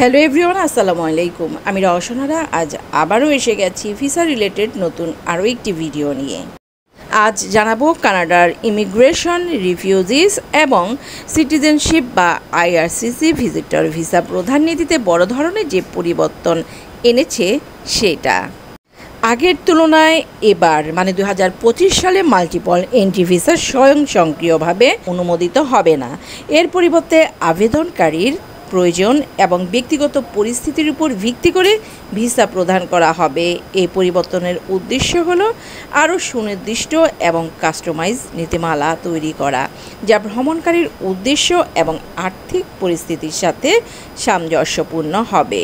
Hello everyone, আসসালামু আলাইকুম। আমি রওশনারা আজ আবারও এসে গেছি ভিসা রিলেটেড নতুন আরও একটি ভিডিও নিয়ে। আজ জানাবো কানাডার ইমিগ্রেশন, রিফিউজিস এবং সিটিজেনশিপ বা আইআরসিসি ভিজিটর ভিসা প্রধান নীতিতে বড় ধরনের যে পরিবর্তন এনেছে সেটা। আগের তুলনায় এবার 2025 সালে মাল্টিপল এন্ট্রি ভিসা স্বয়ংক্রিয়ভাবে অনুমোদিত হবে না। এর পরিবর্তে আবেদনকারীর প্রয়োজন এবং ব্যক্তিগত পরিস্থিতির উপর ভিত্তি করে ভিসা প্রদান করা হবে। এই পরিবর্তনের উদ্দেশ্য হলো আরও সুনির্দিষ্ট এবং কাস্টমাইজ নীতিমালা তৈরি করা, যা ভ্রমণকারীর উদ্দেশ্য এবং আর্থিক পরিস্থিতির সাথে সামঞ্জস্যপূর্ণ হবে।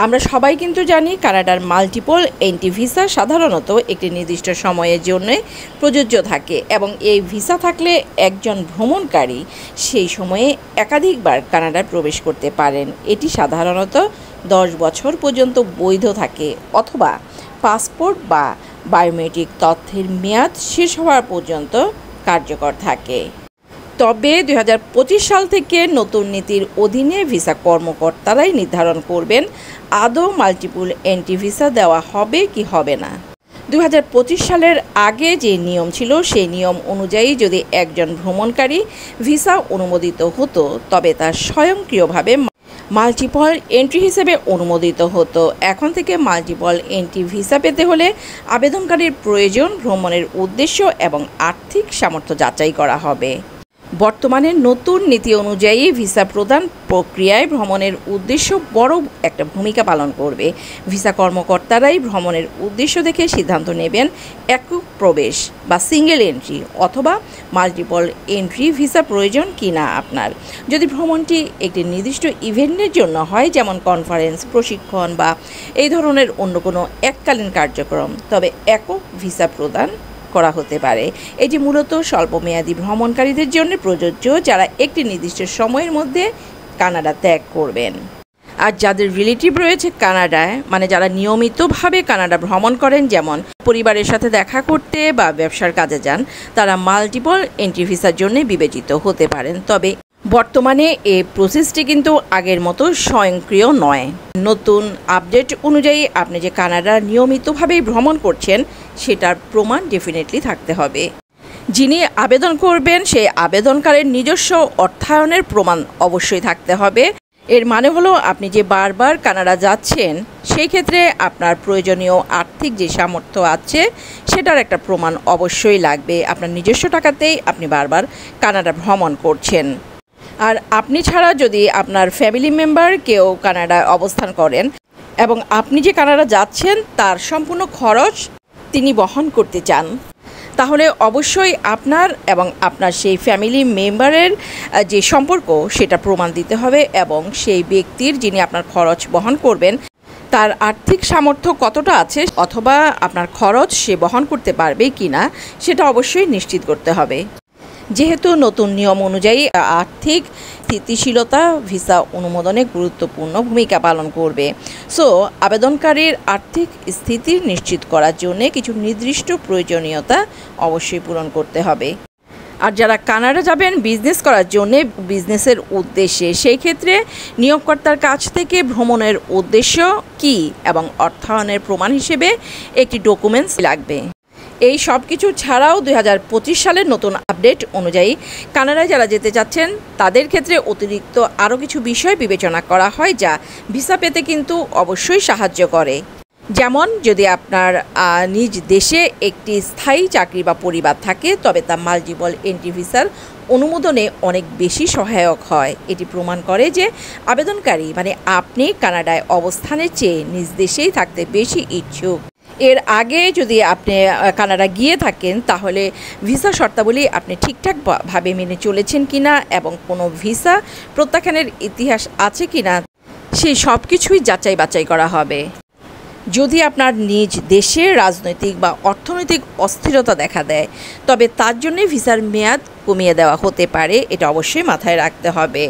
আমরা সবাই কিন্তু জানি কানাডার মাল্টিপল এন্ট্রি ভিসা সাধারণত একটি নির্দিষ্ট সময়ের জন্য প্রযোজ্য থাকে এবং এই ভিসা থাকলে একজন ভ্রমণকারী সেই সময়ে একাধিকবার কানাডায় প্রবেশ করতে পারেন। এটি সাধারণত 10 বছর পর্যন্ত বৈধ থাকে অথবা পাসপোর্ট বা বায়োমেট্রিক তথ্যের মেয়াদ শেষ হওয়ার পর্যন্ত কার্যকর থাকে। তবে 2025 সাল থেকে নতুন নীতির অধীনে ভিসা কর্মকর্তারাই নির্ধারণ করবেন আদৌ মাল্টিপল এন্ট্রি ভিসা দেওয়া হবে কি হবে না। 2025 সালের আগে যে নিয়ম ছিল সেই নিয়ম অনুযায়ী যদি একজন ভ্রমণকারী ভিসা অনুমোদিত হতো তবে তা স্বয়ংক্রিয়ভাবে মাল্টিপল এন্ট্রি হিসেবে অনুমোদিত হতো। এখন থেকে মাল্টিপল এন্ট্রি ভিসা পেতে হলে আবেদনকারীর প্রয়োজন, ভ্রমণের উদ্দেশ্য এবং আর্থিক সামর্থ্য যাচাই করা হবে। বর্তমানে নতুন নীতি অনুযায়ী ভিসা প্রদান প্রক্রিয়ায় ভ্রমণের উদ্দেশ্য বড় একটা ভূমিকা পালন করবে। ভিসা কর্মকর্তারাই ভ্রমণের উদ্দেশ্য দেখে সিদ্ধান্ত নেবেন একক প্রবেশ বা সিঙ্গেল এন্ট্রি অথবা মাল্টিপল এন্ট্রি ভিসা প্রয়োজন কি না আপনার। যদি ভ্রমণটি একটি নির্দিষ্ট ইভেন্টের জন্য হয়, যেমন কনফারেন্স, প্রশিক্ষণ বা এই ধরনের অন্য কোনো এককালীন কার্যক্রম, তবে একক ভিসা প্রদান করা হতে পারে। এটি মূলত স্বল্পমেয়াদী ভ্রমণকারীদের জন্য প্রযোজ্য, যারা একটি নির্দিষ্ট সময়ের মধ্যে কানাডা ত্যাগ করবেন। আর যাদের রিলেটিভ রয়েছে কানাডায়, যারা নিয়মিতভাবে কানাডা ভ্রমণ করেন, যেমন পরিবারের সাথে দেখা করতে বা ব্যবসার কাজে যান, তারা মাল্টিপল এন্ট্রি ভিসার জন্য বিবেচিত হতে পারেন। তবে বর্তমানে এই প্রসেসটি কিন্তু আগের মতো স্বয়ংক্রিয় নয়। নতুন আপডেট অনুযায়ী আপনি যে কানাডা নিয়মিতভাবেই ভ্রমণ করছেন সেটার প্রমাণ ডেফিনেটলি থাকতে হবে। যিনি আবেদন করবেন সেই আবেদনকারীর নিজস্ব অর্থায়নের প্রমাণ অবশ্যই থাকতে হবে। এর মানে হলো আপনি যে বারবার কানাডা যাচ্ছেন সেই ক্ষেত্রে আপনার প্রয়োজনীয় আর্থিক যে সামর্থ্য আছে সেটার একটা প্রমাণ অবশ্যই লাগবে। আপনার নিজস্ব টাকাতেই আপনি বারবার কানাডা ভ্রমণ করছেন। আর আপনি ছাড়া যদি আপনার ফ্যামিলি মেম্বার কেউ কানাডায় অবস্থান করেন এবং আপনি যে কানাডা যাচ্ছেন তার সম্পূর্ণ খরচ তিনি বহন করতে চান, তাহলে অবশ্যই আপনার এবং আপনার সেই ফ্যামিলি মেম্বারের যে সম্পর্ক সেটা প্রমাণ দিতে হবে এবং সেই ব্যক্তির যিনি আপনার খরচ বহন করবেন তার আর্থিক সামর্থ্য কতটা আছে অথবা আপনার খরচ সে বহন করতে পারবে কি না সেটা অবশ্যই নিশ্চিত করতে হবে। যেহেতু নতুন নিয়ম অনুযায়ী আর্থিক স্থিতিশীলতা ভিসা অনুমোদনে গুরুত্বপূর্ণ ভূমিকা পালন করবে, আবেদনকারীর আর্থিক স্থিতি নিশ্চিত করার জন্য কিছু নির্দিষ্ট প্রয়োজনীয়তা অবশ্যই পূরণ করতে হবে। আর যারা কানাডা যাবেন বিজনেস করার জন্যে, বিজনেসের উদ্দেশ্যে, সেই ক্ষেত্রে নিয়োগকর্তার কাছ থেকে ভ্রমণের উদ্দেশ্য কী এবং অর্থায়নের প্রমাণ হিসেবে একটি ডকুমেন্টস লাগবে। এই সব কিছু ছাড়াও 2025 সালের নতুন আপডেট অনুযায়ী কানাডায় যারা যেতে চাচ্ছেন তাদের ক্ষেত্রে অতিরিক্ত আরও কিছু বিষয় বিবেচনা করা হয় যা ভিসা পেতে কিন্তু অবশ্যই সাহায্য করে। যেমন যদি আপনার নিজ দেশে একটি স্থায়ী চাকরি বা পরিবার থাকে তবে তা মাল্টিপল এন্ট্রি ভিসার অনুমোদনে অনেক বেশি সহায়ক হয়। এটি প্রমাণ করে যে আবেদনকারী আপনি কানাডায় অবস্থানের চেয়ে নিজ দেশেই থাকতে বেশি ইচ্ছুক। এর আগে যদি আপনি কানাডা গিয়ে থাকেন তাহলে ভিসা শর্তাবলী আপনি ঠিকঠাকভাবে মেনে চলেছেন কিনা এবং কোনো ভিসা প্রত্যাখ্যানের ইতিহাস আছে কিনা সেই সব কিছুই যাচাই বাছাই করা হবে। যদি আপনার নিজ দেশে রাজনৈতিক বা অর্থনৈতিক অস্থিরতা দেখা দেয় তবে তার জন্য ভিসার মেয়াদ কমিয়ে দেওয়া হতে পারে, এটা অবশ্যই মাথায় রাখতে হবে।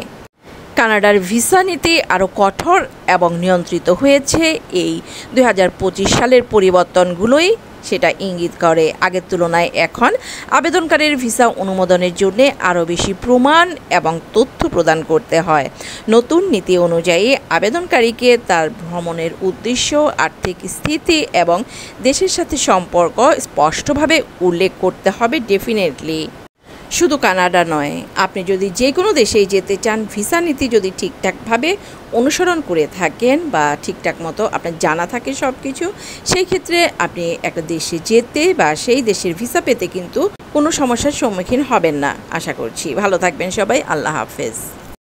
কানাডার ভিসা নীতি আরও কঠোর এবং নিয়ন্ত্রিত হয়েছে এই 2025 সালের পরিবর্তনগুলোই সেটা ইঙ্গিত করে আগের তুলনায় এখন আবেদনকারীর ভিসা অনুমোদনের জন্য আরও বেশি প্রমাণ এবং তথ্য প্রদান করতে হয়। নতুন নীতি অনুযায়ী আবেদনকারীকে তার ভ্রমণের উদ্দেশ্য, আর্থিক স্থিতি এবং দেশের সাথে সম্পর্ক স্পষ্টভাবে উল্লেখ করতে হবে ডেফিনেটলি। শুধু কানাডা নয়, আপনি যদি যে কোনো দেশেই যেতে চান, ভিসা নীতি যদি ঠিকঠাকভাবে অনুসরণ করে থাকেন বা ঠিকঠাক মতো আপনার জানা থাকে সব কিছু, সেই ক্ষেত্রে আপনি একটা দেশে যেতে বা সেই দেশের ভিসা পেতে কিন্তু কোনো সমস্যার সম্মুখীন হবেন না আশা করছি। ভালো থাকবেন সবাই, আল্লাহ হাফেজ।